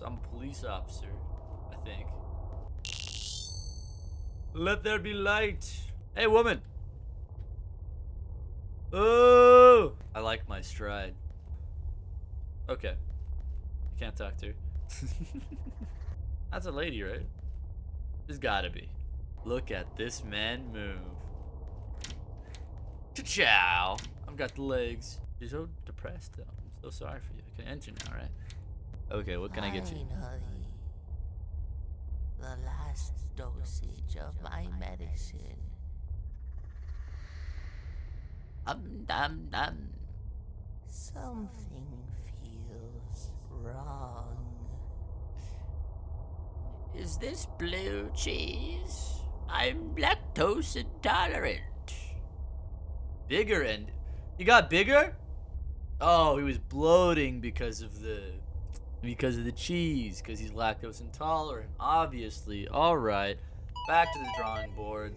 I'm a police officer, I think. Let there be light. Hey, woman. Oh, I like my stride. Okay. You can't talk to her. That's a lady, right? There's gotta be. Look at this man move. Ciao. I've got the legs. You're so depressed though. I'm so sorry for you. I can enter now, right? Okay, what can I get you? Finally, the last dosage of my medicine. Dum dum. Something feels wrong. Is this blue cheese? I'm lactose intolerant. Bigger and he got bigger? Oh, he was bloating because of the cheese, because he's lactose intolerant. Obviously. All right. Back to the drawing board.